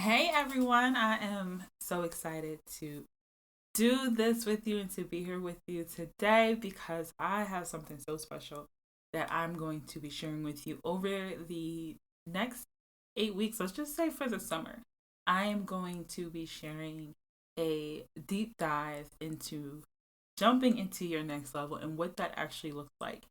Hey everyone, I am so excited to do this with you and to be here with you today because I have something so special that I'm going to be sharing with you over the next 8 weeks. Let's just say for the summer. I am going to be sharing a deep dive into jumping into your next level and what that actually looks like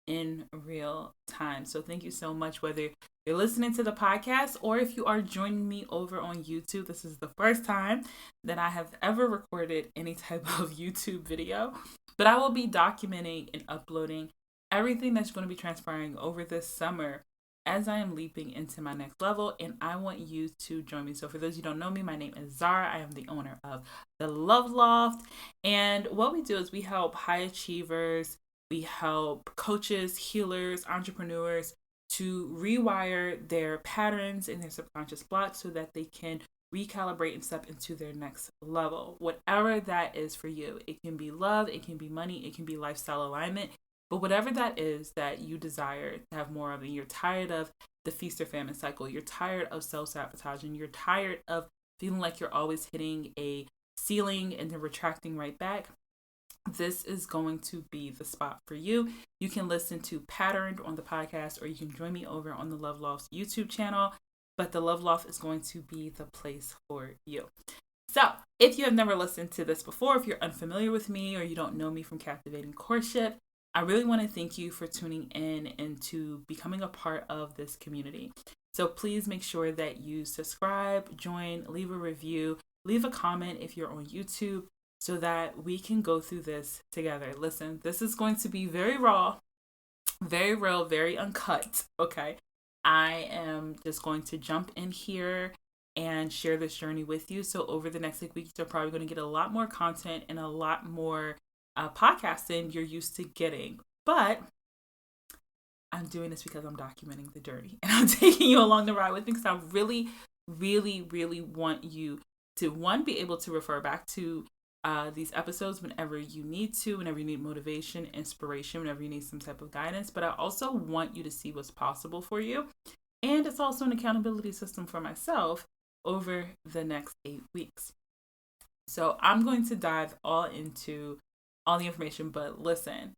in real time. So thank you so much, whether you're listening to the podcast or if you are joining me over on YouTube. This is the first time that I have ever recorded any type of YouTube video, but I will be documenting and uploading everything that's going to be transpiring over this summer as I am leaping into my next level, and I want you to join me. So for those who don't know me, my name is Zara. I am the owner of the Love Loft, and what we do is we help high achievers, we help coaches, healers, entrepreneurs to rewire their patterns and their subconscious blocks so that they can recalibrate and step into their next level. Whatever that is for you, it can be love, it can be money, it can be lifestyle alignment, but whatever that is that you desire to have more of, and you're tired of the feast or famine cycle, you're tired of self sabotaging, you're tired of feeling like you're always hitting a ceiling and then retracting right back, this is going to be the spot for you. You can listen to Patterned on the podcast, or you can join me over on the Love Loft's YouTube channel. But the Love Loft is going to be the place for you. So, if you have never listened to this before, if you're unfamiliar with me or you don't know me from Captivating Courtship, I really want to thank you for tuning in and to becoming a part of this community. So please make sure that you subscribe, join, leave a review, leave a comment if you're on YouTube, so that we can go through this together. Listen, this is going to be very raw, very real, very uncut, okay? I am just going to jump in here and share this journey with you. So over the next 6 weeks, you're probably going to get a lot more content and a lot more podcasting you're used to getting. But I'm doing this because I'm documenting the journey and I'm taking you along the ride with me because I really, really, really want you to, one, be able to refer back to these episodes whenever you need to, whenever you need motivation, inspiration, whenever you need some type of guidance. But I also want you to see what's possible for you. And it's also an accountability system for myself over the next 8 weeks. So I'm going to dive all into all the information, but listen,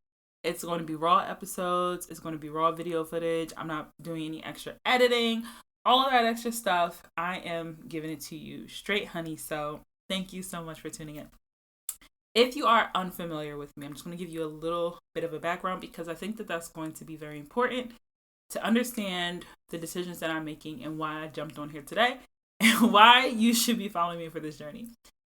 it's going to be raw episodes. It's going to be raw video footage. I'm not doing any extra editing, all of that extra stuff. I am giving it to you straight, honey. So thank you so much for tuning in. If you are unfamiliar with me, I'm just going to give you a little bit of a background because I think that that's going to be very important to understand the decisions that I'm making and why I jumped on here today and why you should be following me for this journey.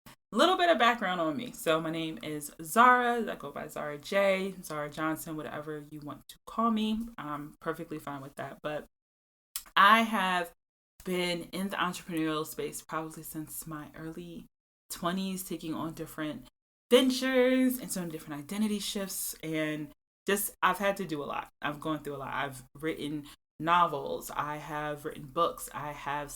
A little bit of background on me. So my name is Zara. I go by Zara J, Zara Johnson, whatever you want to call me. I'm perfectly fine with that. But I have been in the entrepreneurial space probably since my early 20s, taking on different ventures and some different identity shifts, and just I've had to do a lot. I've gone through a lot. I've written novels, I have written books, I have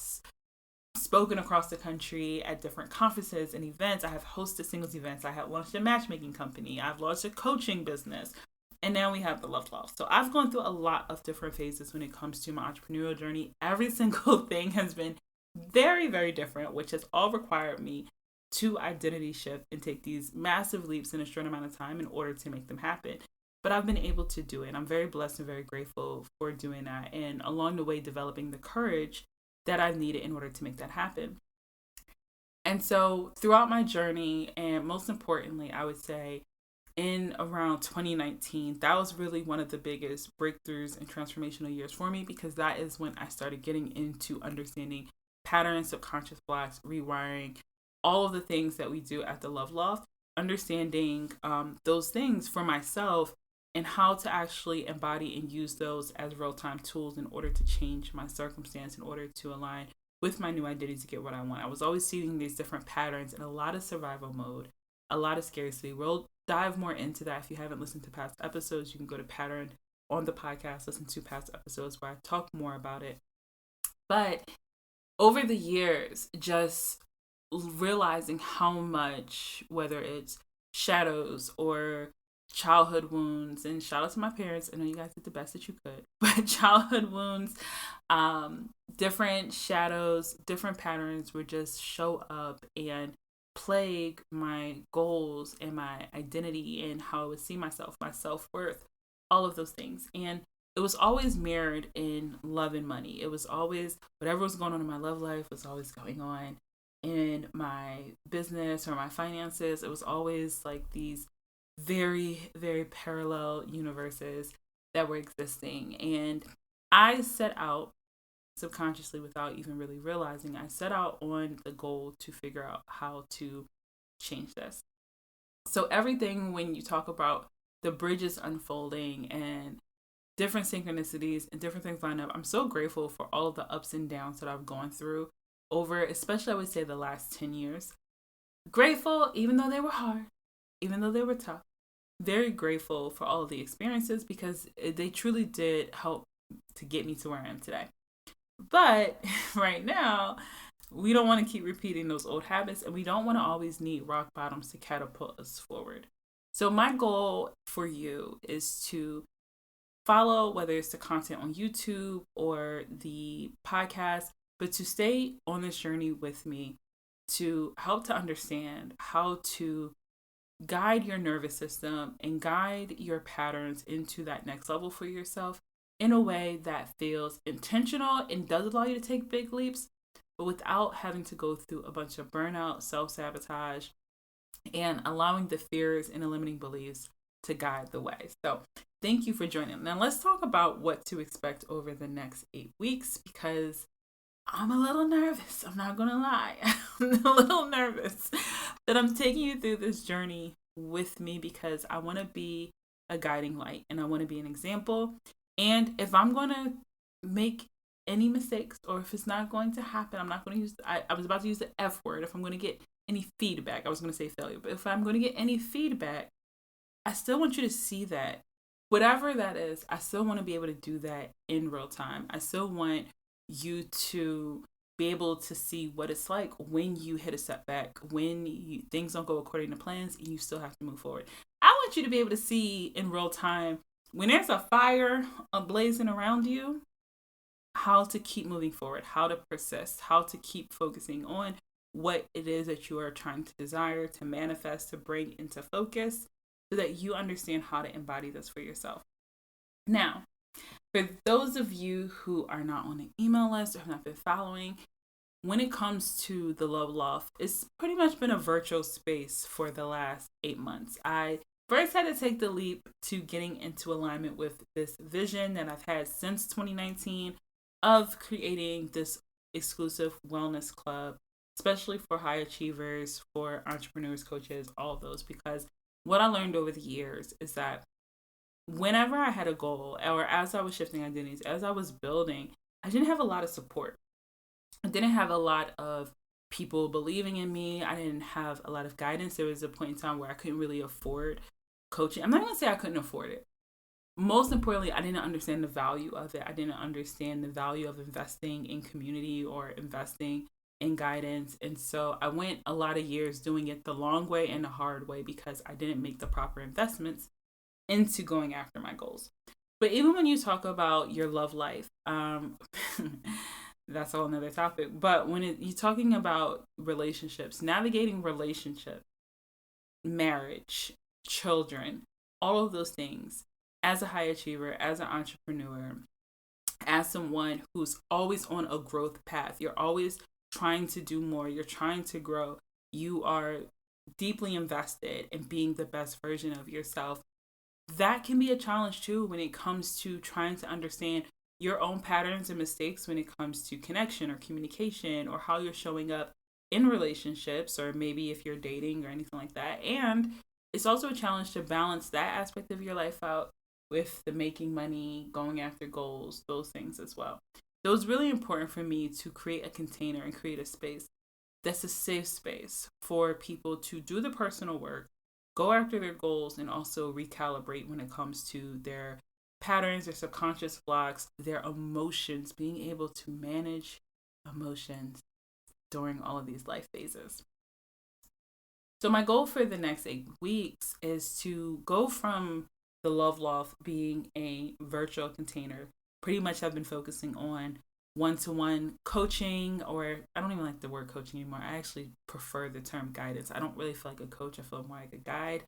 spoken across the country at different conferences and events, I have hosted singles events, I have launched a matchmaking company, I've launched a coaching business, and now we have the Love Loft. So I've gone through a lot of different phases when it comes to my entrepreneurial journey. Every single thing has been very, very different, which has all required me to identity shift and take these massive leaps in a short amount of time in order to make them happen. But I've been able to do it. I'm very blessed and very grateful for doing that. And along the way, developing the courage that I've needed in order to make that happen. And so throughout my journey, and most importantly, I would say in around 2019, that was really one of the biggest breakthroughs and transformational years for me, because that is when I started getting into understanding patterns, subconscious blocks, rewiring, all of the things that we do at the Love Loft, understanding those things for myself and how to actually embody and use those as real-time tools in order to change my circumstance, in order to align with my new identity to get what I want. I was always seeing these different patterns in a lot of survival mode, a lot of scarcity. We'll dive more into that. If you haven't listened to past episodes, you can go to Pattern on the podcast, listen to past episodes where I talk more about it. But over the years, just realizing how much, whether it's shadows or childhood wounds, and shout out to my parents, I know you guys did the best that you could, but childhood wounds, different shadows, different patterns would just show up and plague my goals and my identity and how I would see myself, my self-worth, all of those things. And it was always mirrored in love and money. It was always whatever was going on in my love life was always going on in my business or my finances. It was always like these very, very parallel universes that were existing. And I set out subconsciously, without even really realizing, I set out on the goal to figure out how to change this. So everything, when you talk about the bridges unfolding and different synchronicities and different things line up, I'm so grateful for all of the ups and downs that I've gone through over, especially I would say, the last 10 years. Grateful, even though they were hard, even though they were tough. Very grateful for all of the experiences because they truly did help to get me to where I am today. But right now, we don't want to keep repeating those old habits, and we don't want to always need rock bottoms to catapult us forward. So my goal for you is to follow, whether it's the content on YouTube or the podcast, but to stay on this journey with me to help to understand how to guide your nervous system and guide your patterns into that next level for yourself in a way that feels intentional and does allow you to take big leaps, but without having to go through a bunch of burnout, self-sabotage, and allowing the fears and the limiting beliefs to guide the way. So thank you for joining. Now let's talk about what to expect over the next 8 weeks, because I'm a little nervous. I'm not going to lie. I'm a little nervous that I'm taking you through this journey with me because I want to be a guiding light and I want to be an example. And if I'm going to make any mistakes, or if it's not going to happen, I'm not going to use, I was about to use the F word. If I'm going to get any feedback, I was going to say failure, but if I'm going to get any feedback, I still want you to see that whatever that is, I still want to be able to do that in real time. I still want you to be able to see what it's like when you hit a setback, when things don't go according to plans, and you still have to move forward. I want you to be able to see in real time when there's a fire blazing around you, how to keep moving forward, how to persist, how to keep focusing on what it is that you are trying to desire, to manifest, to bring into focus, so that you understand how to embody this for yourself. Now, for those of you who are not on the email list or have not been following, when it comes to the Love Loft, it's pretty much been a virtual space for the last 8 months. I first had to take the leap to getting into alignment with this vision that I've had since 2019 of creating this exclusive wellness club, especially for high achievers, for entrepreneurs, coaches, all of those, because what I learned over the years is that whenever I had a goal, or as I was shifting identities, as I was building, I didn't have a lot of support. I didn't have a lot of people believing in me. I didn't have a lot of guidance. There was a point in time where I couldn't really afford coaching. I'm not going to say I couldn't afford it. Most importantly, I didn't understand the value of it. I didn't understand the value of investing in community or investing in guidance. And so I went a lot of years doing it the long way and the hard way because I didn't make the proper investments into going after my goals. But even when you talk about your love life, that's a whole nother topic. But when you're talking about relationships, navigating relationship, marriage, children, all of those things, as a high achiever, as an entrepreneur, as someone who's always on a growth path, you're always trying to do more, you're trying to grow, you are deeply invested in being the best version of yourself. That can be a challenge too when it comes to trying to understand your own patterns and mistakes when it comes to connection or communication or how you're showing up in relationships, or maybe if you're dating or anything like that. And it's also a challenge to balance that aspect of your life out with the making money, going after goals, those things as well. So it was really important for me to create a container and create a space that's a safe space for people to do the personal work, go after their goals, and also recalibrate when it comes to their patterns, their subconscious blocks, their emotions, being able to manage emotions during all of these life phases. So my goal for the next 8 weeks is to go from the Love Loft being a virtual container. Pretty much I've been focusing on one-to-one coaching, or I don't even like the word coaching anymore. I actually prefer the term guidance. I don't really feel like a coach. I feel more like a guide.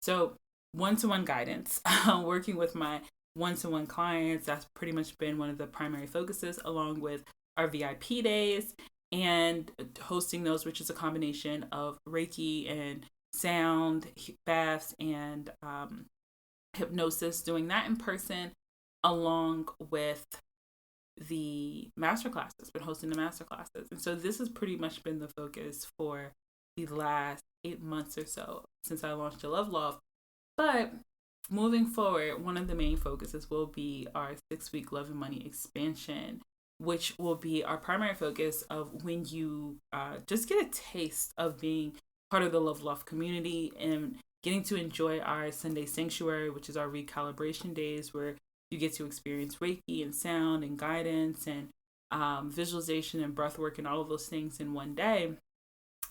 So one-to-one guidance, working with my one-to-one clients, that's pretty much been one of the primary focuses, along with our VIP days and hosting those, which is a combination of Reiki and sound baths and hypnosis, doing that in person, along with the master classes, been hosting the master classes. And so this has pretty much been the focus for the last 8 months or so since I launched the Love Loft. But moving forward, one of the main focuses will be our 6-week Love and Money expansion, which will be our primary focus of when you just get a taste of being part of the Love Loft community and getting to enjoy our Sunday Sanctuary, which is our recalibration days where you get to experience Reiki and sound and guidance and visualization and breath work and all of those things in one day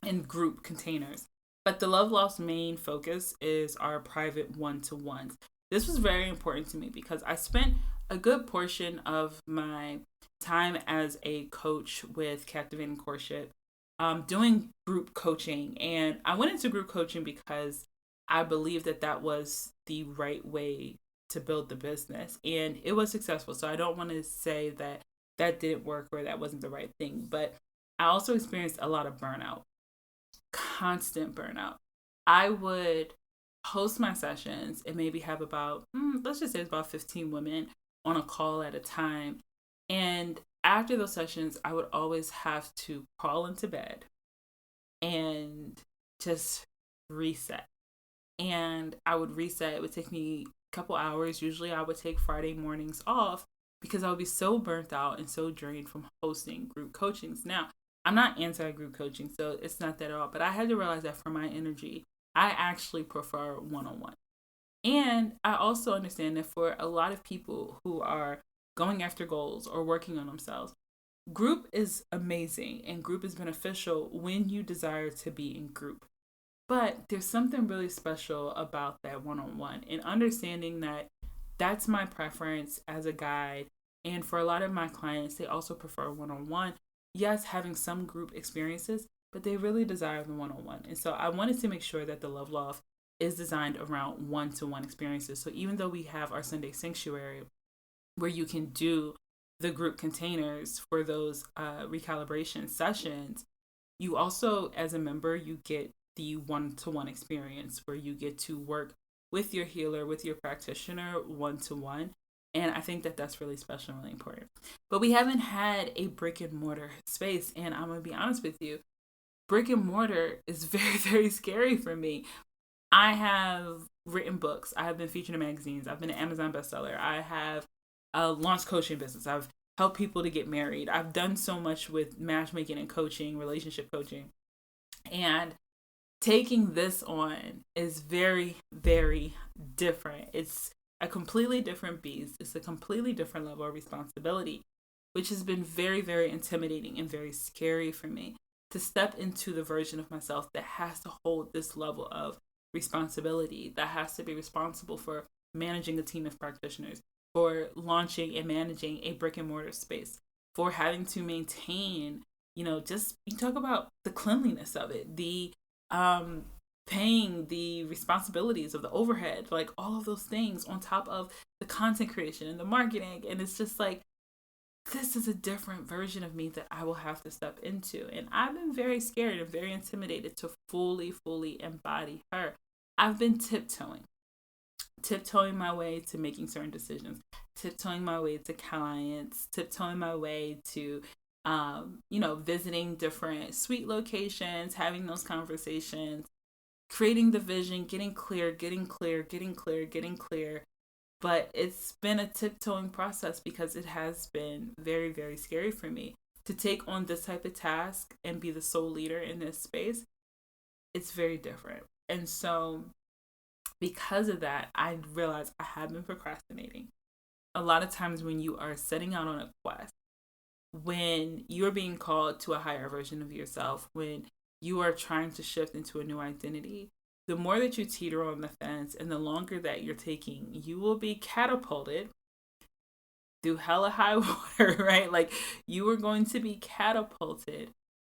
in group containers. But the Love Loft's main focus is our private one-to-ones. This was very important to me because I spent a good portion of my time as a coach with Captivating Courtship doing group coaching. And I went into group coaching because I believe that that was the right way to build the business, and it was successful. So I don't want to say that that didn't work or that wasn't the right thing, but I also experienced a lot of burnout, constant burnout. I would host my sessions and maybe have about, let's just say it's about 15 women on a call at a time. And after those sessions, I would always have to crawl into bed and just reset. And I would reset. It would take me couple hours. Usually I would take Friday mornings off because I would be so burnt out and so drained from hosting group coachings. Now, I'm not anti-group coaching, so it's not that at all, but I had to realize that for my energy, I actually prefer one-on-one. And I also understand that for a lot of people who are going after goals or working on themselves, group is amazing and group is beneficial when you desire to be in group. But there's something really special about that one-on-one and understanding that that's my preference as a guide. And for a lot of my clients, they also prefer one-on-one. Yes, having some group experiences, but they really desire the one-on-one. And so I wanted to make sure that the Love Loft is designed around one-to-one experiences. So even though we have our Sunday Sanctuary where you can do the group containers for those recalibration sessions, you also, as a member, you get the one-to-one experience where you get to work with your healer, with your practitioner, one-to-one. And I think that that's really special and really important. But we haven't had a brick and mortar space. And I'm going to be honest with you, brick and mortar is very, very scary for me. I have written books. I have been featured in magazines. I've been an Amazon bestseller. I have a launch coaching business. I've helped people to get married. I've done so much with matchmaking and coaching, relationship coaching. And taking this on is very, very different. It's a completely different beast. It's a completely different level of responsibility, which has been very, very intimidating and very scary for me to step into the version of myself that has to hold this level of responsibility, that has to be responsible for managing a team of practitioners, for launching and managing a brick and mortar space, for having to maintain, just you talk about the cleanliness of it, the paying the responsibilities of the overhead, like all of those things on top of the content creation and the marketing. And it's just like, this is a different version of me that I will have to step into. And I've been very scared and very intimidated to fully embody her. I've been tiptoeing my way to making certain decisions, tiptoeing my way to clients, tiptoeing my way to visiting different suite locations, having those conversations, creating the vision, getting clear. But it's been a tiptoeing process because it has been very, very scary for me to take on this type of task and be the sole leader in this space. It's very different. And so because of that, I realized I have been procrastinating. A lot of times when you are setting out on a quest, when you're being called to a higher version of yourself, when you are trying to shift into a new identity, the more that you teeter on the fence and the longer that you're taking, you will be catapulted through hella high water, right? Like you are going to be catapulted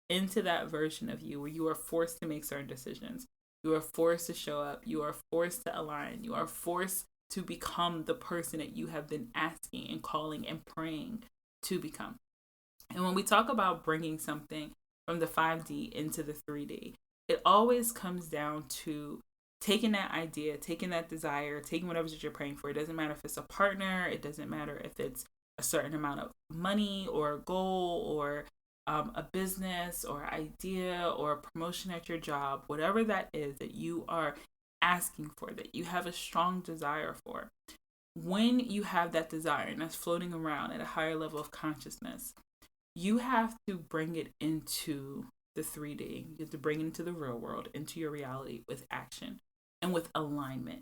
into that version of you where you are forced to make certain decisions. You are forced to show up. You are forced to align. You are forced to become the person that you have been asking and calling and praying to become. And when we talk about bringing something from the 5D into the 3D, it always comes down to taking that idea, taking that desire, taking whatever that you're praying for. It doesn't matter if it's a partner, it doesn't matter if it's a certain amount of money or a goal or a business or idea or a promotion at your job, whatever that is that you are asking for, that you have a strong desire for. When you have that desire and that's floating around at a higher level of consciousness, you have to bring it into the 3D. You have to bring it into the real world, into your reality with action and with alignment.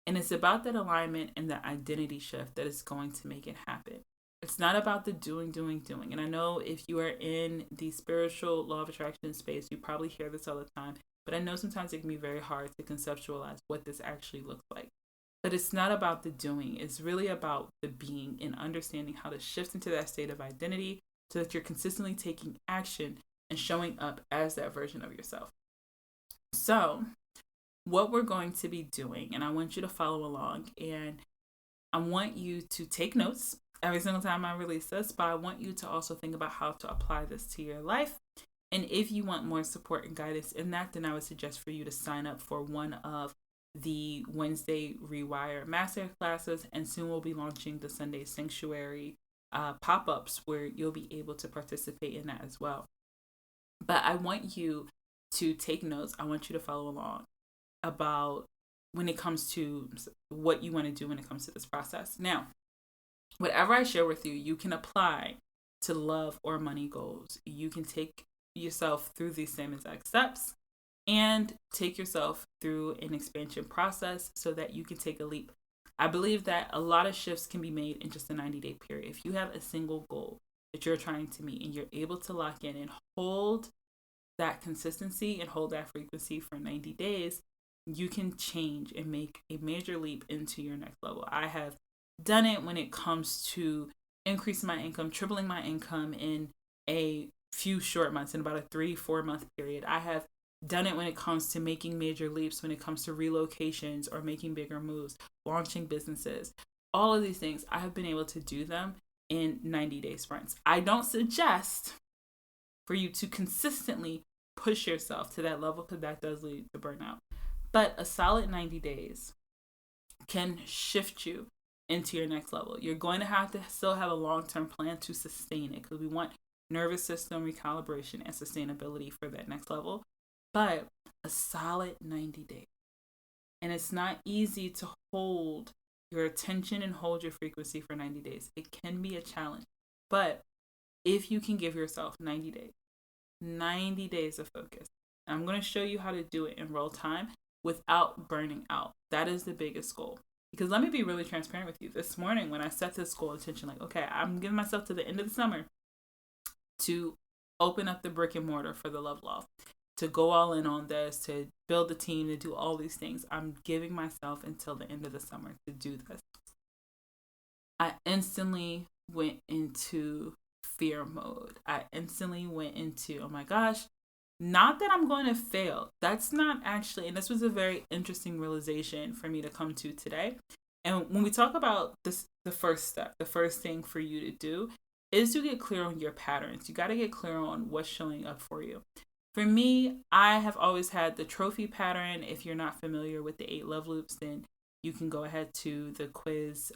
And it's about that alignment and the identity shift that is going to make it happen. It's not about the doing. And I know if you are in the spiritual law of attraction space, you probably hear this all the time. But I know sometimes it can be very hard to conceptualize what this actually looks like. But it's not about the doing. It's really about the being and understanding how to shift into that state of identity so that you're consistently taking action and showing up as that version of yourself. So what we're going to be doing, and I want you to follow along, and I want you to take notes every single time I release this, but I want you to also think about how to apply this to your life. And if you want more support and guidance in that, then I would suggest for you to sign up for one of the Wednesday Rewire Master Classes, and soon we'll be launching the Sunday Sanctuary pop-ups where you'll be able to participate in that as well. But I want you to take notes. I want you to follow along about when it comes to what you want to do when it comes to this process. Now, whatever I share with you, you can apply to love or money goals. You can take yourself through these same exact steps and take yourself through an expansion process so that you can take a leap. I believe that a lot of shifts can be made in just a 90-day period. If you have a single goal that you're trying to meet and you're able to lock in and hold that consistency and hold that frequency for 90 days, you can change and make a major leap into your next level. I have done it when it comes to increasing my income, tripling my income in a few short months, in about a 3-4 month period. I have done it when it comes to making major leaps, when it comes to relocations or making bigger moves, launching businesses. All of these things, I have been able to do them in 90-day sprints. I don't suggest for you to consistently push yourself to that level because that does lead to burnout. But a solid 90 days can shift you into your next level. You're going to have to still have a long-term plan to sustain it because we want nervous system recalibration and sustainability for that next level. But a solid 90 days. And it's not easy to hold your attention and hold your frequency for 90 days. It can be a challenge. But if you can give yourself 90 days of focus, and I'm going to show you how to do it in real time without burning out. That is the biggest goal. Because let me be really transparent with you. This morning when I set this goal intention, like, okay, I'm giving myself to the end of the summer to open up the brick and mortar for the Love Loft, to go all in on this, to build the team, to do all these things. I'm giving myself until the end of the summer to do this. I instantly went into fear mode. I instantly went into, oh my gosh, not that I'm going to fail. That's not actually, and this was a very interesting realization for me to come to today. And when we talk about this, the first step, the first thing for you to do is to get clear on your patterns. You got to get clear on what's showing up for you. For me, I have always had the trophy pattern. If you're not familiar with the 8 love loops, then you can go ahead to the quiz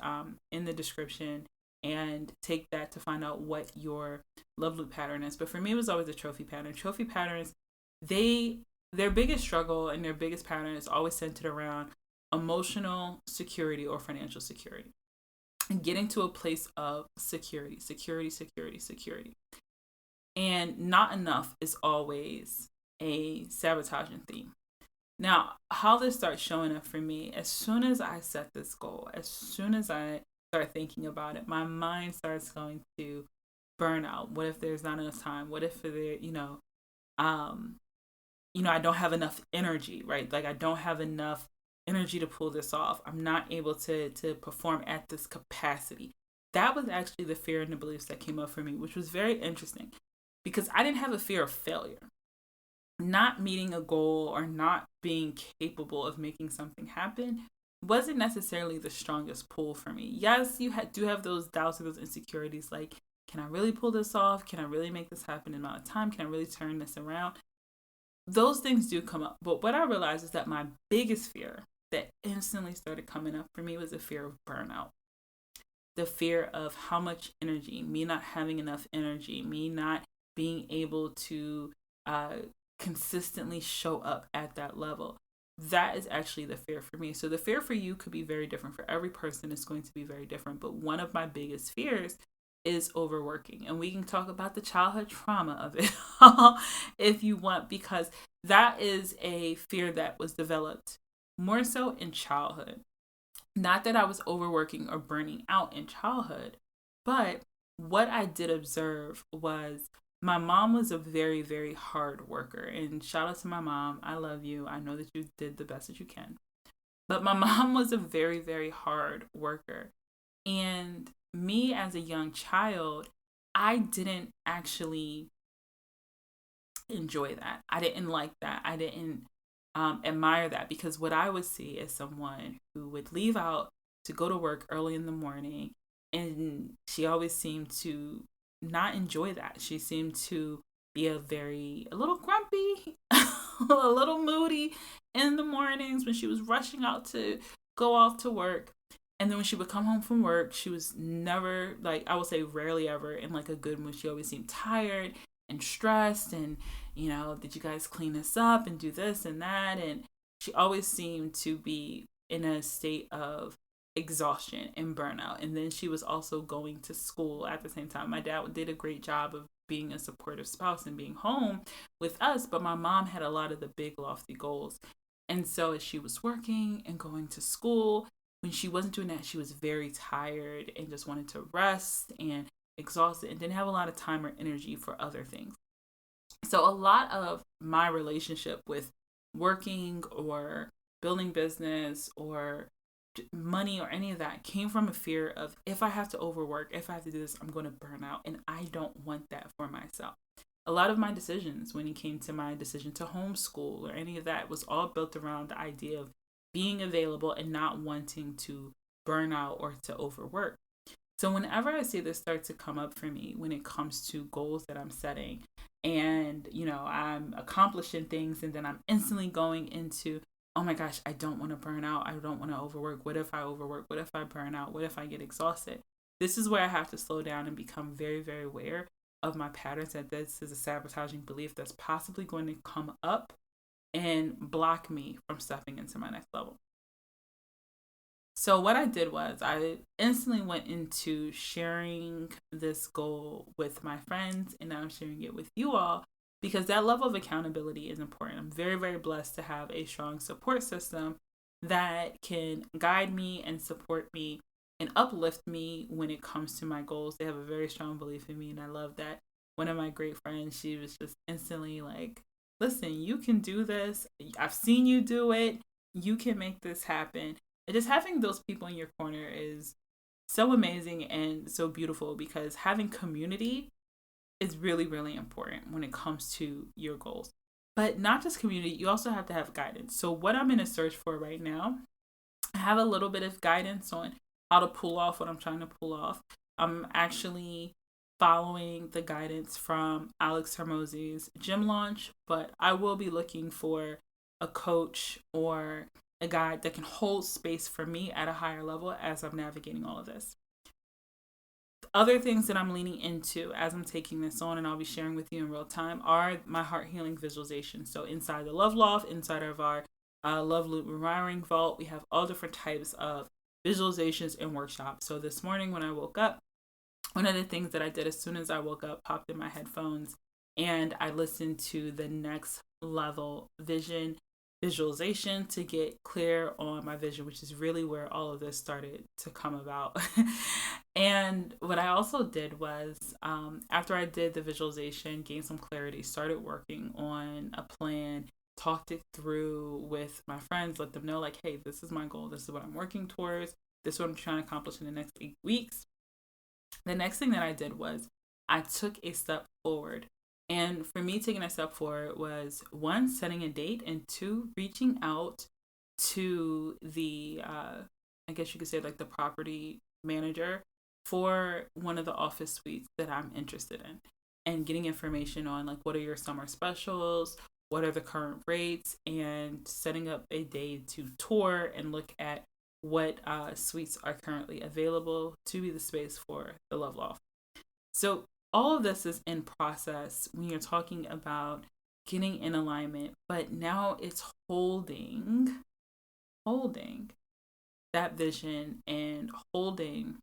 in the description and take that to find out what your love loop pattern is. But for me, it was always a trophy pattern. Trophy patterns, their biggest struggle and their biggest pattern is always centered around emotional security or financial security. And getting to a place of security. And not enough is always a sabotaging theme. Now, how this starts showing up for me, as soon as I set this goal, as soon as I start thinking about it, my mind starts going to burnout. What if there's not enough time? What if there, I don't have enough energy, right? Like I don't have enough energy to pull this off. I'm not able to perform at this capacity. that was actually the fear and the beliefs that came up for me, which was very interesting because I didn't have a fear of failure. Not meeting a goal or not being capable of making something happen wasn't necessarily the strongest pull for me. Yes, you do have those doubts or those insecurities like, can I really pull this off? Can I really make this happen in an amount of time? Can I really turn this around? Those things do come up. But what I realized is that my biggest fear that instantly started coming up for me was the fear of burnout. The fear of how much energy, me not having enough energy, me not being able to consistently show up at that level. That is actually the fear for me. So the fear for you could be very different. For every person, it's going to be very different. But one of my biggest fears is overworking. And we can talk about the childhood trauma of it if you want, because that is a fear that was developed more so in childhood. Not that I was overworking or burning out in childhood, but what I did observe was my mom was a very, very hard worker. And shout out to my mom. I love you. I know that you did the best that you can. But my mom was a very, very hard worker. And me as a young child, I didn't actually enjoy that. I didn't like that. I didn't admire that, because what I would see is someone who would leave out to go to work early in the morning, and she always seemed to not enjoy that. She seemed to be a little grumpy, a little moody in the mornings when she was rushing out to go off to work. And then when she would come home from work, she was never, like, I would say rarely ever in like a good mood. She always seemed tired and stressed and, did you guys clean this up and do this and that? And she always seemed to be in a state of exhaustion and burnout. And then she was also going to school at the same time. My dad did a great job of being a supportive spouse and being home with us, but my mom had a lot of the big lofty goals. And so as she was working and going to school, when she wasn't doing that, she was very tired and just wanted to rest and exhausted and didn't have a lot of time or energy for other things. So a lot of my relationship with working or building business or money or any of that came from a fear of, if I have to overwork, if I have to do this, I'm going to burn out. And I don't want that for myself. A lot of my decisions, when it came to my decision to homeschool or any of that, was all built around the idea of being available and not wanting to burn out or to overwork. So whenever I see this start to come up for me when it comes to goals that I'm setting, and I'm accomplishing things, and then I'm instantly going into, oh my gosh, I don't want to burn out, I don't want to overwork, what if I overwork, what if I burn out, what if I get exhausted? This is where I have to slow down and become very, very aware of my patterns, that this is a sabotaging belief that's possibly going to come up and block me from stepping into my next level. So what I did was I instantly went into sharing this goal with my friends, and now I'm sharing it with you all, because that level of accountability is important. I'm very, very blessed to have a strong support system that can guide me and support me and uplift me when it comes to my goals. They have a very strong belief in me, and I love that. One of my great friends, she was just instantly like, listen, you can do this. I've seen you do it. You can make this happen. And just having those people in your corner is so amazing and so beautiful, because having community is really, really important when it comes to your goals. But not just community, you also have to have guidance. So what I'm in a search for right now, I have a little bit of guidance on how to pull off what I'm trying to pull off. I'm actually following the guidance from Alex Hermosi's gym launch, but I will be looking for a coach or a guide that can hold space for me at a higher level as I'm navigating all of this. Other things that I'm leaning into as I'm taking this on, and I'll be sharing with you in real time, are my heart healing visualization. So inside the Love Loft, inside of our Love Loop Rewiring Vault, we have all different types of visualizations and workshops. So this morning when I woke up, one of the things that I did as soon as I woke up, popped in my headphones and I listened to the next level visualization to get clear on my vision, which is really where all of this started to come about. And what I also did was, after I did the visualization, gained some clarity, started working on a plan, talked it through with my friends, let them know like, hey, this is my goal. This is what I'm working towards. This is what I'm trying to accomplish in the next 8 weeks. The next thing that I did was I took a step forward. And for me, taking a step forward was one, setting a date, and two, reaching out to the, I guess you could say, like the property manager for one of the office suites that I'm interested in, and getting information on like what are your summer specials, what are the current rates, and setting up a day to tour and look at what suites are currently available to be the space for the love loft. So all of this is in process when you're talking about getting in alignment, but now it's holding that vision and holding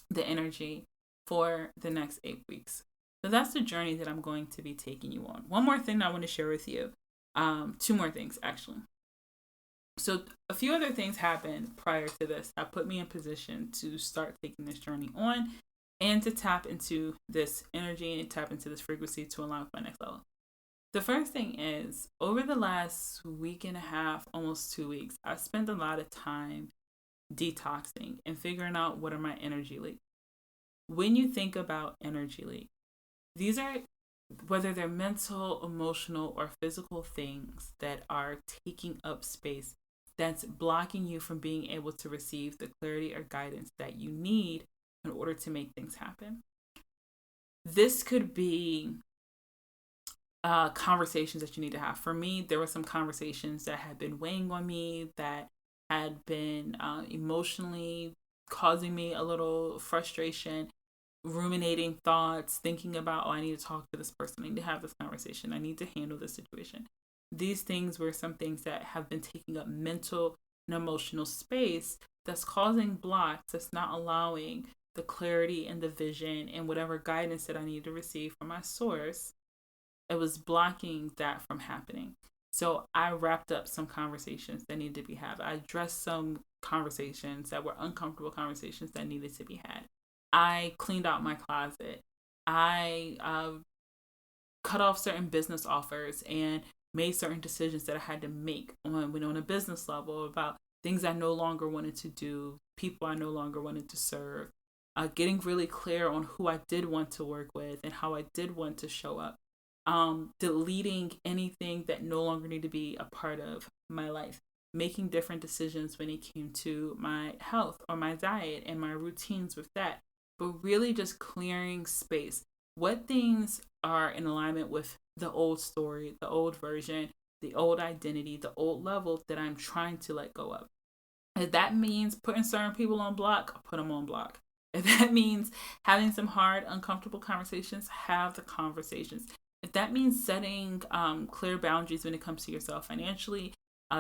the energy for the next 8 weeks. So that's the journey that I'm going to be taking you on. One more thing I want to share with you. Two more things, actually. So a few other things happened prior to this that put me in position to start taking this journey on and to tap into this energy and tap into this frequency to align with my next level. The first thing is, over the last week and a half, almost 2 weeks, I've spent a lot of time detoxing and figuring out what are my energy leaks. When you think about energy leaks, these are, whether they're mental, emotional, or physical things that are taking up space, that's blocking you from being able to receive the clarity or guidance that you need in order to make things happen. This could be conversations that you need to have. For me, there were some conversations that had been weighing on me, that had been emotionally causing me a little frustration, ruminating thoughts, thinking about, oh, I need to talk to this person, I need to have this conversation, I need to handle this situation. These things were some things that have been taking up mental and emotional space that's causing blocks, that's not allowing the clarity and the vision and whatever guidance that I need to receive from my source. It was blocking that from happening. So I wrapped up some conversations that needed to be had. I addressed some conversations that were uncomfortable conversations that needed to be had. I cleaned out my closet. I cut off certain business offers and made certain decisions that I had to make on a business level about things I no longer wanted to do, people I no longer wanted to serve. Getting really clear on who I did want to work with and how I did want to show up. Deleting anything that no longer needed to be a part of my life, making different decisions when it came to my health or my diet and my routines with that, but really just clearing space. What things are in alignment with the old story, the old version, the old identity, the old level that I'm trying to let go of. If that means putting certain people on block, put them on block. If that means having some hard, uncomfortable conversations, have the conversations. If that means setting clear boundaries when it comes to yourself financially,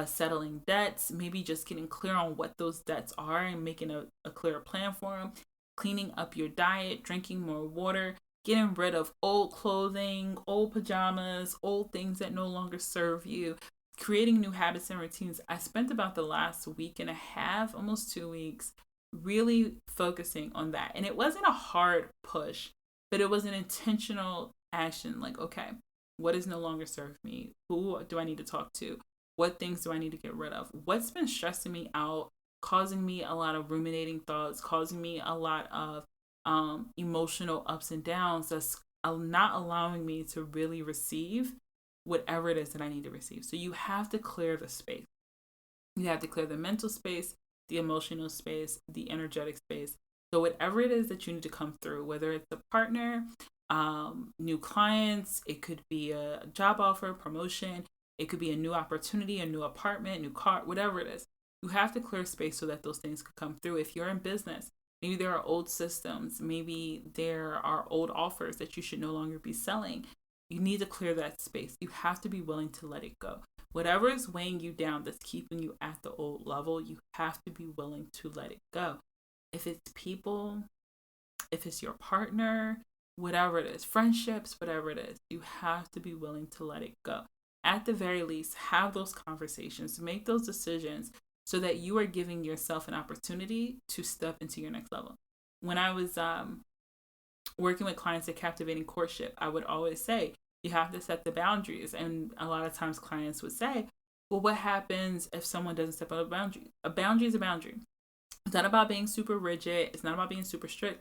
settling debts, maybe just getting clear on what those debts are and making a clear plan for them, cleaning up your diet, drinking more water, getting rid of old clothing, old pajamas, old things that no longer serve you, creating new habits and routines. I spent about the last week and a half, almost 2 weeks, really focusing on that. And it wasn't a hard push, but it was an intentional action. Like, okay, what does no longer serve me? Who do I need to talk to? What things do I need to get rid of? What's been stressing me out, causing me a lot of ruminating thoughts, causing me a lot of emotional ups and downs, that's not allowing me to really receive whatever it is that I need to receive. So you have to clear the space. You have to clear the mental space, the emotional space, the energetic space. So whatever it is that you need to come through, whether it's a partner, new clients, it could be a job offer, promotion, it could be a new opportunity, a new apartment, new car, whatever it is. You have to clear space so that those things could come through. If you're in business, maybe there are old systems, maybe there are old offers that you should no longer be selling. You need to clear that space. You have to be willing to let it go. Whatever is weighing you down, that's keeping you at the old level, you have to be willing to let it go. If it's people, if it's your partner, whatever it is, friendships, whatever it is, you have to be willing to let it go. At the very least, have those conversations, make those decisions so that you are giving yourself an opportunity to step into your next level. When I was working with clients at Captivating Courtship, I would always say, you have to set the boundaries. And a lot of times clients would say, well, what happens if someone doesn't step out of a boundary? A boundary is a boundary. It's not about being super rigid. It's not about being super strict.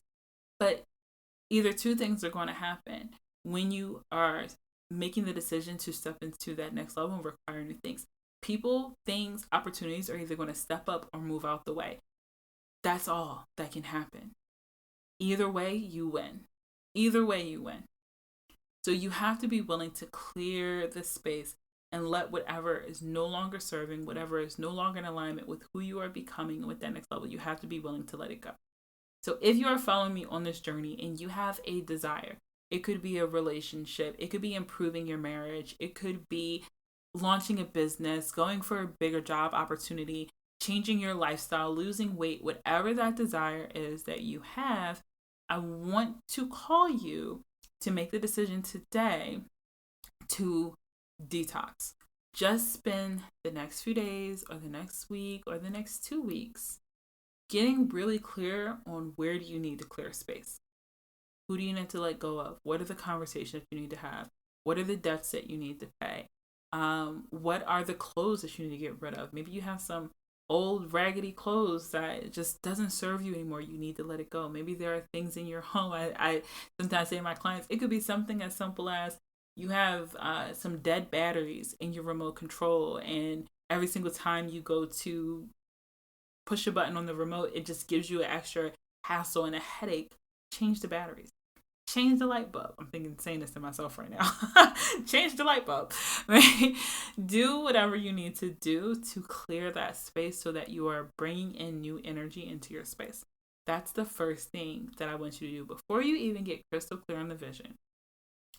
But Either two things are going to happen when you are making the decision to step into that next level and require new things. People, things, opportunities are either going to step up or move out the way. That's all that can happen. Either way, you win. Either way, you win. So you have to be willing to clear the space and let whatever is no longer serving, whatever is no longer in alignment with who you are becoming with that next level, you have to be willing to let it go. So if you are following me on this journey and you have a desire, it could be a relationship, it could be improving your marriage, it could be launching a business, going for a bigger job opportunity, changing your lifestyle, losing weight, whatever that desire is that you have, I want to call you to make the decision today to detox. Just spend the next few days or the next week or the next 2 weeks getting really clear on where do you need to clear space. Who do you need to let go of? What are the conversations you need to have? What are the debts that you need to pay? What are the clothes that you need to get rid of? Maybe you have some old raggedy clothes that just doesn't serve you anymore. You need to let it go. Maybe there are things in your home. I sometimes say to my clients, it could be something as simple as you have some dead batteries in your remote control, and every single time you go to push a button on the remote, it just gives you an extra hassle and a headache. Change the batteries. Change the light bulb. I'm saying this to myself right now. Change the light bulb, right? Do whatever you need to do to clear that space so that you are bringing in new energy into your space. That's the first thing that I want you to do. Before you even get crystal clear on the vision,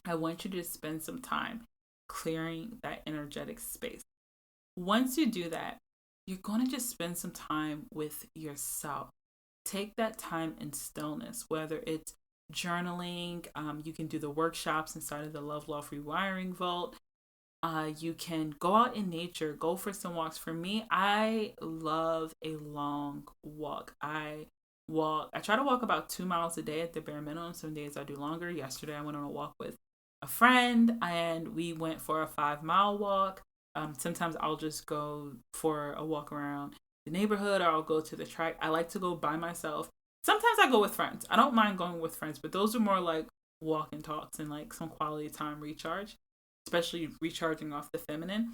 I want you to spend some time clearing that energetic space. Once you do that, you're going to just spend some time with yourself. Take that time in stillness, whether it's journaling. You can do the workshops inside of the Love Law Rewiring Vault. You can go out in nature, go for some walks. For me, I love a long walk. I try to walk about 2 miles a day at the bare minimum. Some days I do longer. Yesterday I went on a walk with a friend and we went for a 5-mile walk. Sometimes I'll just go for a walk around the neighborhood, or I'll go to the track. I like to go by myself. Sometimes I go with friends. I don't mind going with friends, but those are more like walk and talks and like some quality time recharge, especially recharging off the feminine.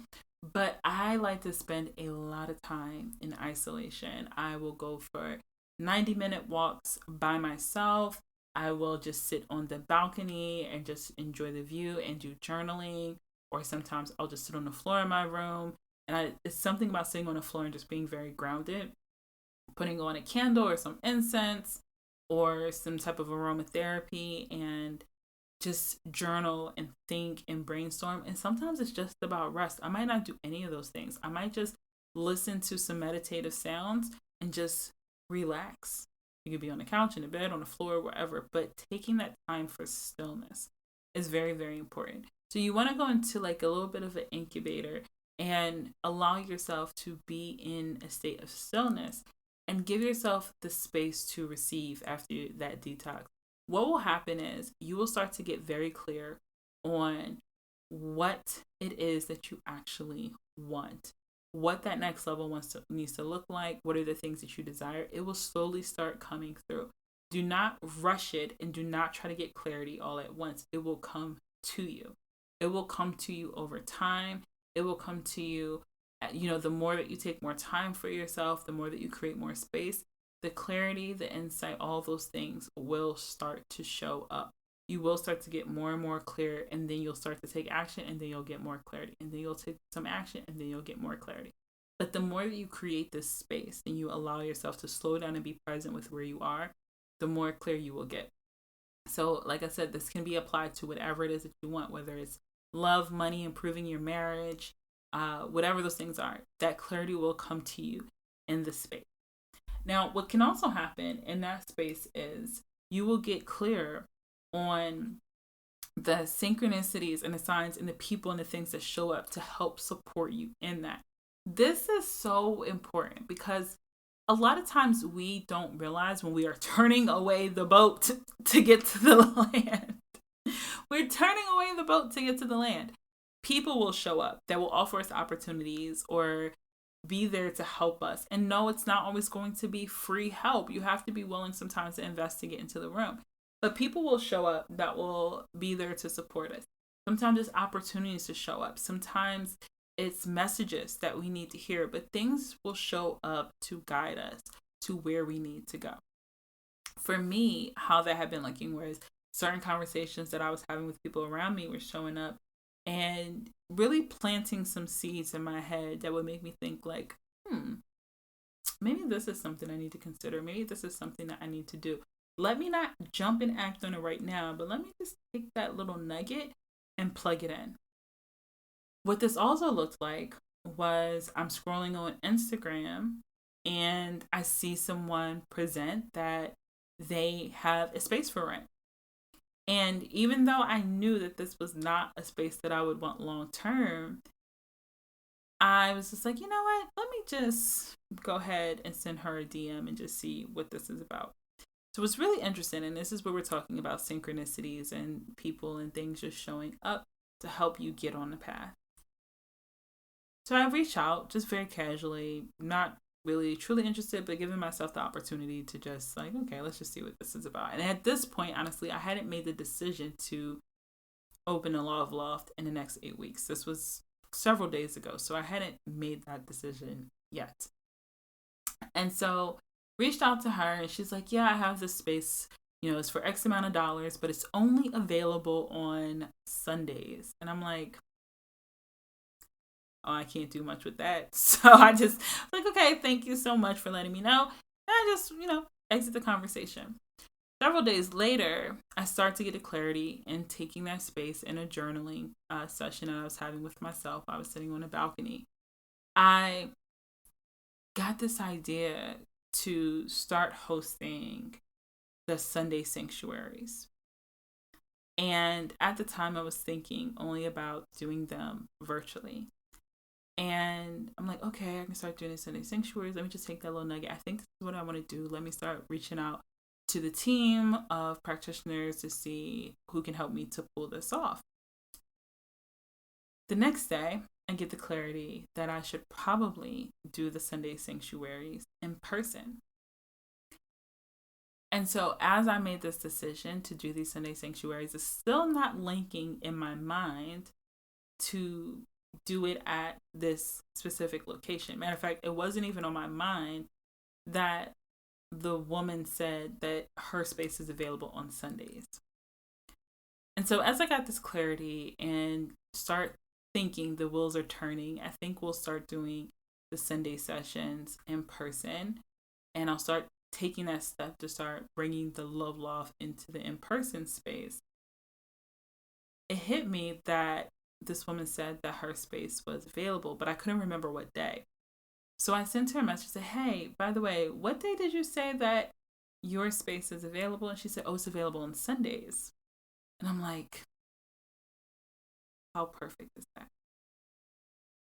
But I like to spend a lot of time in isolation. I will go for 90-minute walks by myself. I will just sit on the balcony and just enjoy the view and do journaling. Or sometimes I'll just sit on the floor in my room. And it's something about sitting on the floor and just being very grounded. Putting on a candle or some incense or some type of aromatherapy and just journal and think and brainstorm. And sometimes it's just about rest. I might not do any of those things. I might just listen to some meditative sounds and just relax. You could be on the couch, in the bed, on the floor, wherever. But taking that time for stillness is very, very important. So you want to go into like a little bit of an incubator and allow yourself to be in a state of stillness and give yourself the space to receive after that detox. What will happen is you will start to get very clear on what it is that you actually want, what that next level needs to look like, what are the things that you desire. It will slowly start coming through. Do not rush it and do not try to get clarity all at once. It will come to you. It will come to you over time. It will come to you, the more that you take more time for yourself, the more that you create more space, the clarity, the insight, all those things will start to show up. You will start to get more and more clear, and then you'll start to take action, and then you'll get more clarity, and then you'll take some action, and then you'll get more clarity. But the more that you create this space and you allow yourself to slow down and be present with where you are, the more clear you will get. So like I said, this can be applied to whatever it is that you want, whether it's love, money, improving your marriage, whatever those things are. That clarity will come to you in the space. Now, what can also happen in that space is you will get clear on the synchronicities and the signs and the people and the things that show up to help support you in that. This is so important because a lot of times we don't realize when we are turning away the boat to get to the land. We're turning away the boat to get to the land. People will show up that will offer us opportunities or be there to help us. And no, it's not always going to be free help. You have to be willing sometimes to invest to get into the room. But people will show up that will be there to support us. Sometimes it's opportunities to show up. Sometimes it's messages that we need to hear, but things will show up to guide us to where we need to go. For me, how that had been looking was certain conversations that I was having with people around me were showing up and really planting some seeds in my head that would make me think like, maybe this is something I need to consider. Maybe this is something that I need to do. Let me not jump and act on it right now, but let me just take that little nugget and plug it in. What this also looked like was I'm scrolling on Instagram and I see someone present that they have a space for rent. And even though I knew that this was not a space that I would want long term, I was just like, you know what? Let me just go ahead and send her a DM and just see what this is about. So it's really interesting. And this is where we're talking about synchronicities and people and things just showing up to help you get on the path. So I reached out just very casually, not really truly interested, but giving myself the opportunity to just like, okay, let's just see what this is about. And at this point, honestly, I hadn't made the decision to open a Love Loft in the next 8 weeks. This was several days ago, so I hadn't made that decision yet. And so reached out to her and she's like, yeah, I have this space, it's for X amount of dollars, but it's only available on Sundays. And I'm like, oh, I can't do much with that. So I just like, okay, thank you so much for letting me know. And I just, exit the conversation. Several days later, I start to get a clarity in taking that space in a journaling session that I was having with myself. I was sitting on a balcony. I got this idea to start hosting the Sunday sanctuaries. And at the time, I was thinking only about doing them virtually. And I'm like, okay, I can start doing the Sunday sanctuaries. Let me just take that little nugget. I think this is what I want to do. Let me start reaching out to the team of practitioners to see who can help me to pull this off. The next day, I get the clarity that I should probably do the Sunday sanctuaries in person. And so as I made this decision to do these Sunday sanctuaries, it's still not linking in my mind to do it at this specific location. Matter of fact, it wasn't even on my mind that the woman said that her space is available on Sundays. And so as I got this clarity and start thinking the wheels are turning, I think we'll start doing the Sunday sessions in person. And I'll start taking that step to start bringing the Love Loft into the in-person space. It hit me that this woman said that her space was available, but I couldn't remember what day. So I sent her a message, said, hey, by the way, what day did you say that your space is available? And she said, oh, it's available on Sundays. And I'm like, how perfect is that?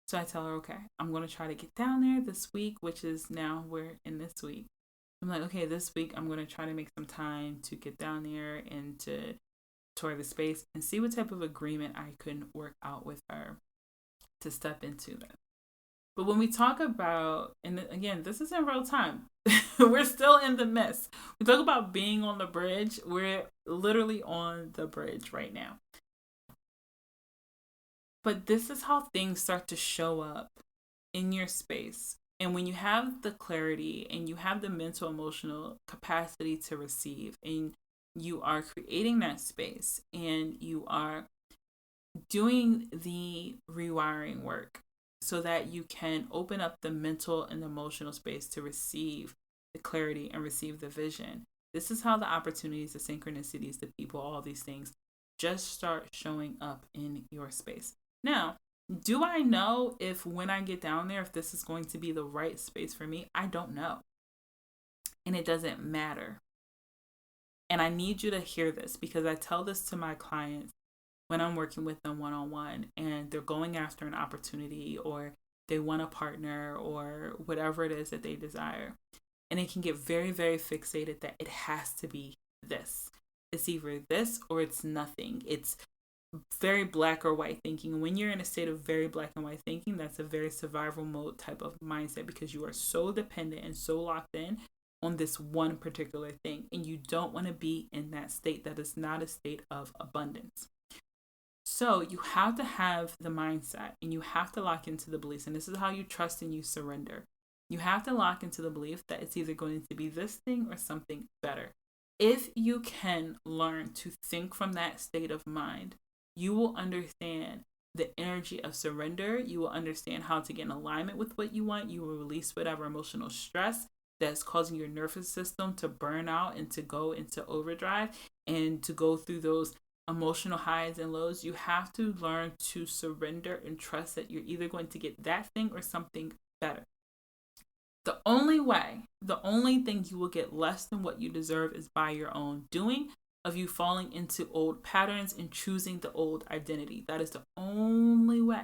So I tell her, okay, I'm going to try to get down there this week, which is now we're in this week. I'm like, okay, this week I'm going to try to make some time to get down there and to tour the space and see what type of agreement I can work out with her to step into that. But when we talk about, and again, this is in real time, we're still in the midst. We talk about being on the bridge. We're literally on the bridge right now. But this is how things start to show up in your space. And when you have the clarity and you have the mental, emotional capacity to receive, and you are creating that space and you are doing the rewiring work so that you can open up the mental and emotional space to receive the clarity and receive the vision. This is how the opportunities, the synchronicities, the people, all these things just start showing up in your space. Now, do I know if when I get down there, if this is going to be the right space for me? I don't know. And it doesn't matter. And I need you to hear this because I tell this to my clients when I'm working with them one-on-one and they're going after an opportunity or they want a partner or whatever it is that they desire. And it can get very, very fixated that it has to be this. It's either this or it's nothing. It's very black or white thinking. And when you're in a state of very black and white thinking, that's a very survival mode type of mindset because you are so dependent and so locked in on this one particular thing. And you don't want to be in that state. That is not a state of abundance. So you have to have the mindset and you have to lock into the beliefs. And this is how you trust and you surrender. You have to lock into the belief that it's either going to be this thing or something better. If you can learn to think from that state of mind, you will understand the energy of surrender. You will understand how to get in alignment with what you want. You will release whatever emotional stress that's causing your nervous system to burn out and to go into overdrive and to go through those emotional highs and lows. You have to learn to surrender and trust that you're either going to get that thing or something better. The only thing you will get less than what you deserve is by your own doing, of you falling into old patterns and choosing the old identity. That is the only way.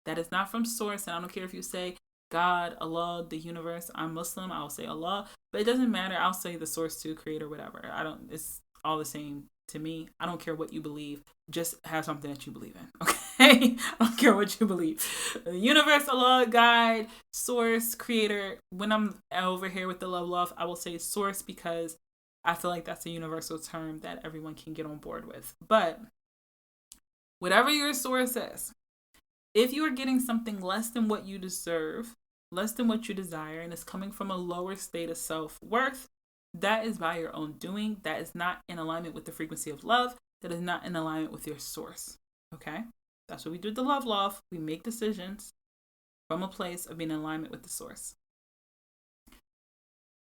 That is not from source. And I don't care if you say God, Allah, the universe. I'm Muslim, I'll say Allah. But it doesn't matter. I'll say the source to creator, whatever. It's all the same to me. I don't care what you believe. Just have something that you believe in. Okay? I don't care what you believe. The universe, Allah, guide, source, creator. When I'm over here with the love, I will say source because I feel like that's a universal term that everyone can get on board with. But whatever your source is, if you are getting something less than what you deserve, less than what you desire, and it's coming from a lower state of self-worth, that is by your own doing. That is not in alignment with the frequency of love. That is not in alignment with your source. Okay? That's what we do with the love. We make decisions from a place of being in alignment with the source.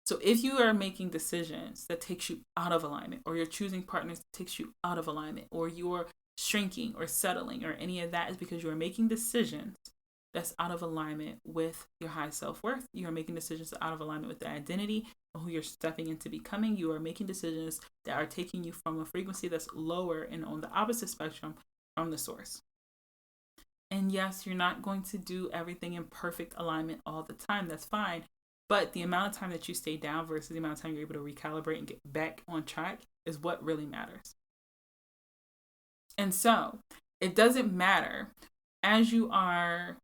So if you are making decisions that takes you out of alignment, or you're choosing partners that takes you out of alignment, or you're shrinking or settling or any of that, is because you are making decisions that's out of alignment with your high self-worth. You are making decisions out of alignment with the identity of who you're stepping into becoming. You are making decisions that are taking you from a frequency that's lower and on the opposite spectrum from the source. And yes, you're not going to do everything in perfect alignment all the time. That's fine. But the amount of time that you stay down versus the amount of time you're able to recalibrate and get back on track is what really matters. And so it doesn't matter as you are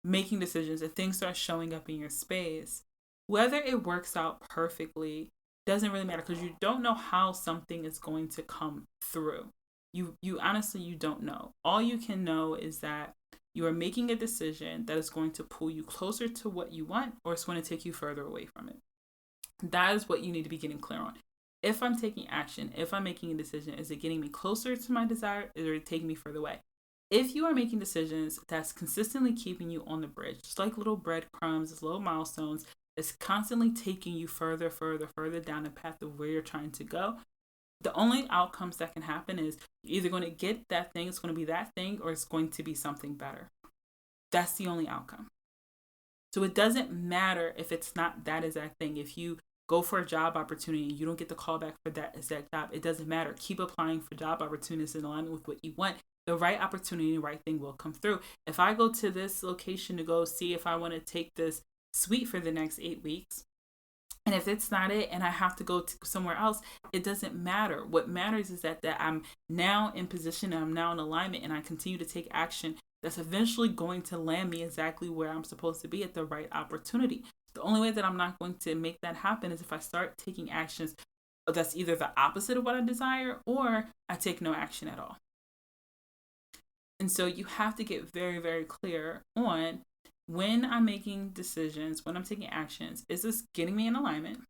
making decisions and things start showing up in your space, whether it works out perfectly doesn't really matter, because you don't know how something is going to come through. You honestly, you don't know. All you can know is that you are making a decision that is going to pull you closer to what you want, or it's going to take you further away from it. That is what you need to be getting clear on. If I'm taking action, if I'm making a decision, is it getting me closer to my desire, or is it taking me further away? If you are making decisions that's consistently keeping you on the bridge, just like little breadcrumbs, as little milestones, it's constantly taking you further down the path of where you're trying to go, the only outcomes that can happen is you're either going to get that thing, it's going to be that thing, or it's going to be something better. That's the only outcome. So it doesn't matter if it's not that exact thing. If you go for a job opportunity and you don't get the call back for that exact job, it doesn't matter. Keep applying for job opportunities in alignment with what you want. The right opportunity, the right thing will come through. If I go to this location to go see if I want to take this suite for the next 8 weeks, and if it's not it and I have to go to somewhere else, it doesn't matter. What matters is that I'm now in position and I'm now in alignment, and I continue to take action that's eventually going to land me exactly where I'm supposed to be at the right opportunity. The only way that I'm not going to make that happen is if I start taking actions that's either the opposite of what I desire, or I take no action at all. And so you have to get very, very clear on, when I'm making decisions, when I'm taking actions, is this getting me in alignment?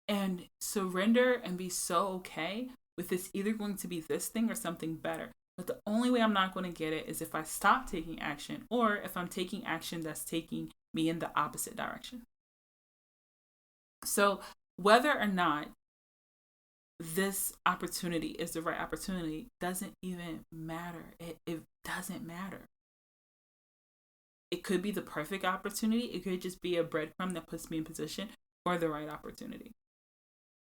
And surrender and be so okay with this either going to be this thing or something better. But the only way I'm not going to get it is if I stop taking action, or if I'm taking action that's taking me in the opposite direction. So whether or not this opportunity is the right opportunity doesn't even matter. It doesn't matter. It could be the perfect opportunity. It could just be a breadcrumb that puts me in position for the right opportunity.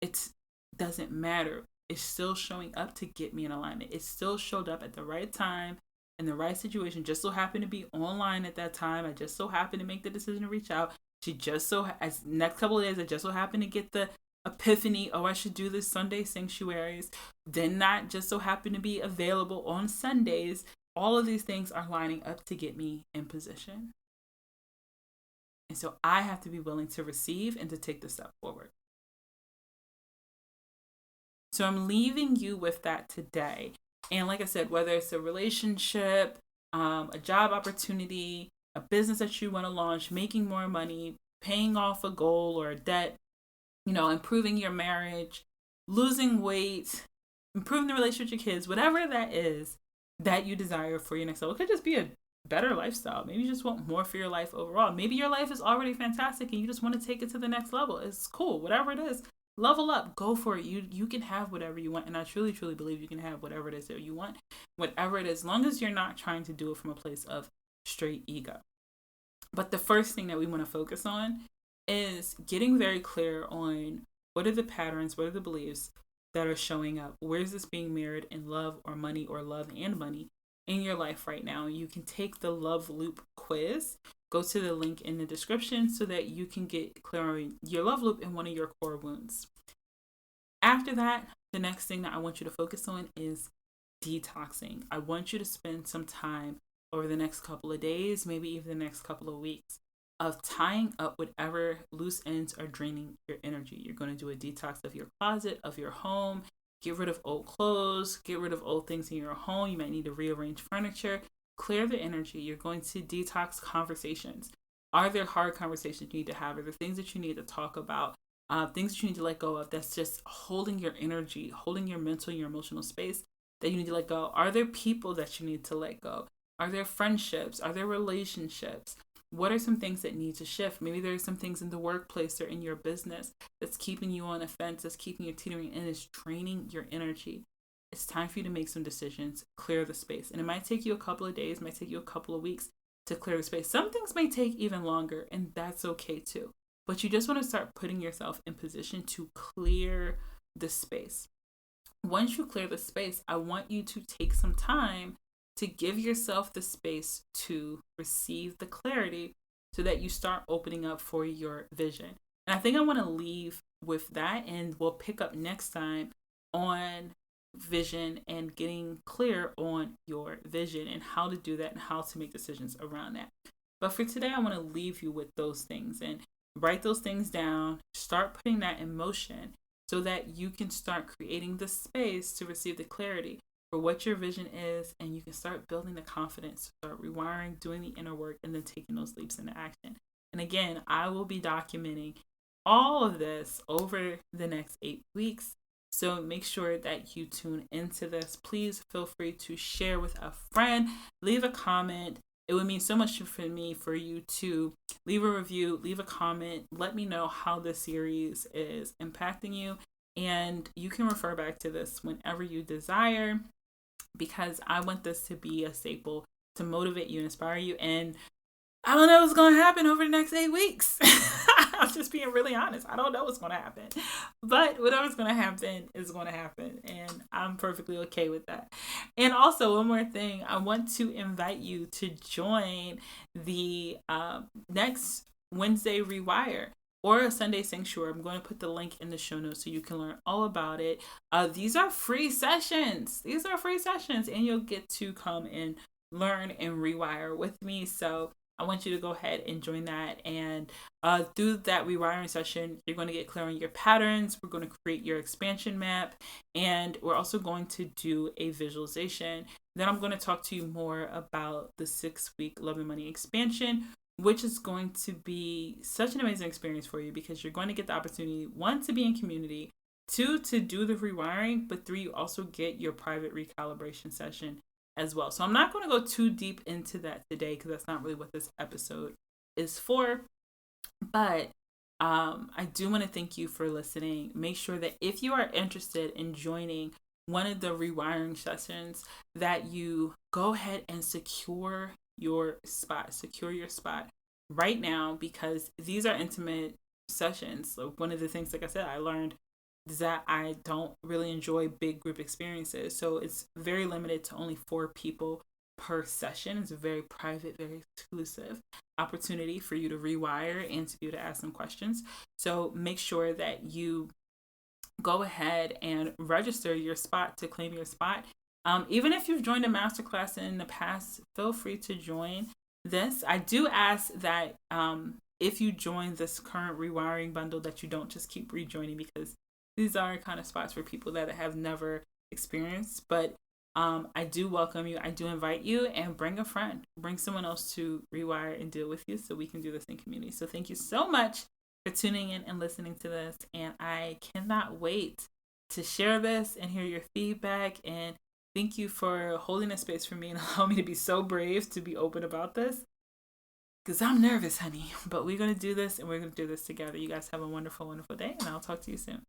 It doesn't matter. It's still showing up to get me in alignment. It still showed up at the right time, in the right situation. Just so happened to be online at that time. I just so happened to make the decision to reach out. As next couple of days, I just so happened to get the epiphany, I should do this Sunday sanctuaries. Then not just so happen to be available on Sundays. All of these things are lining up to get me in position. And so I have to be willing to receive and to take the step forward. So I'm leaving you with that today. And like I said, whether it's a relationship, a job opportunity, a business that you want to launch, making more money, paying off a goal or a debt, improving your marriage, losing weight, improving the relationship with your kids, whatever that is that you desire for your next level. It could just be a better lifestyle. Maybe you just want more for your life overall. Maybe your life is already fantastic and you just want to take it to the next level. It's cool. Whatever it is, level up, go for it. You can have whatever you want. And I truly, truly believe you can have whatever it is that you want, whatever it is, as long as you're not trying to do it from a place of straight ego. But the first thing that we want to focus on is getting very clear on what are the patterns, what are the beliefs that are showing up. Where's this being mirrored in love or money or love and money in your life right now? You can take the Love Loop quiz. Go to the link in the description so that you can get clear on your love loop and one of your core wounds. After that, the next thing that I want you to focus on is detoxing. I want you to spend some time over the next couple of days, maybe even the next couple of weeks, of tying up whatever loose ends are draining your energy. You're going to do a detox of your closet, of your home, get rid of old clothes, get rid of old things in your home. You might need to rearrange furniture, clear the energy. You're going to detox conversations. Are there hard conversations you need to have? Are there things that you need to talk about? Things that you need to let go of that's just holding your energy, holding your mental, your emotional space that you need to let go? Are there people that you need to let go? Are there friendships? Are there relationships? What are some things that need to shift? Maybe there's some things in the workplace or in your business that's keeping you on a fence, that's keeping you teetering and is draining your energy. It's time for you to make some decisions, clear the space. And it might take you a couple of days, it might take you a couple of weeks to clear the space. Some things may take even longer, and that's okay too. But you just want to start putting yourself in position to clear the space. Once you clear the space, I want you to take some time to give yourself the space to receive the clarity so that you start opening up for your vision. And I think I want to leave with that, and we'll pick up next time on vision and getting clear on your vision and how to do that and how to make decisions around that. But for today, I want to leave you with those things and write those things down, start putting that in motion so that you can start creating the space to receive the clarity for what your vision is, and you can start building the confidence, start rewiring, doing the inner work, and then taking those leaps into action. And again, I will be documenting all of this over the next 8 weeks. So make sure that you tune into this. Please feel free to share with a friend, leave a comment. It would mean so much for me for you to leave a review, leave a comment, let me know how this series is impacting you. And you can refer back to this whenever you desire, because I want this to be a staple to motivate you and inspire you. And I don't know what's going to happen over the next 8 weeks. I'm just being really honest. I don't know what's going to happen. But whatever's going to happen is going to happen. And I'm perfectly okay with that. And also, one more thing. I want to invite you to join the next Wednesday Rewire or a Sunday Sanctuary. I'm going to put the link in the show notes so you can learn all about it. These are free sessions. And you'll get to come and learn and rewire with me. So I want you to go ahead and join that. And through that rewiring session, you're going to get clear on your patterns. We're going to create your expansion map. And we're also going to do a visualization. Then I'm going to talk to you more about the 6-week Love and Money expansion, which is going to be such an amazing experience for you because you're going to get the opportunity, 1, to be in community, 2, to do the rewiring, but 3, you also get your private recalibration session as well. So I'm not going to go too deep into that today because that's not really what this episode is for. But I do want to thank you for listening. Make sure that if you are interested in joining one of the rewiring sessions, that you go ahead and secure your spot right now, because these are intimate sessions. So one of the things, like I said, I learned is that I don't really enjoy big group experiences. So it's very limited to only 4 people per session. It's a very private, very exclusive opportunity for you to rewire and to be able to ask some questions. So make sure that you go ahead and register your spot to claim your spot. Even if you've joined a masterclass in the past, feel free to join this. I do ask that if you join this current rewiring bundle, that you don't just keep rejoining, because these are kind of spots for people that have never experienced. But I do welcome you. I do invite you, and bring a friend, bring someone else to rewire and deal with you, so we can do this in community. So thank you so much for tuning in and listening to this. And I cannot wait to share this and hear your feedback. And thank you for holding a space for me and allowing me to be so brave to be open about this. Because I'm nervous, honey. But we're going to do this, and we're going to do this together. You guys have a wonderful, wonderful day. And I'll talk to you soon.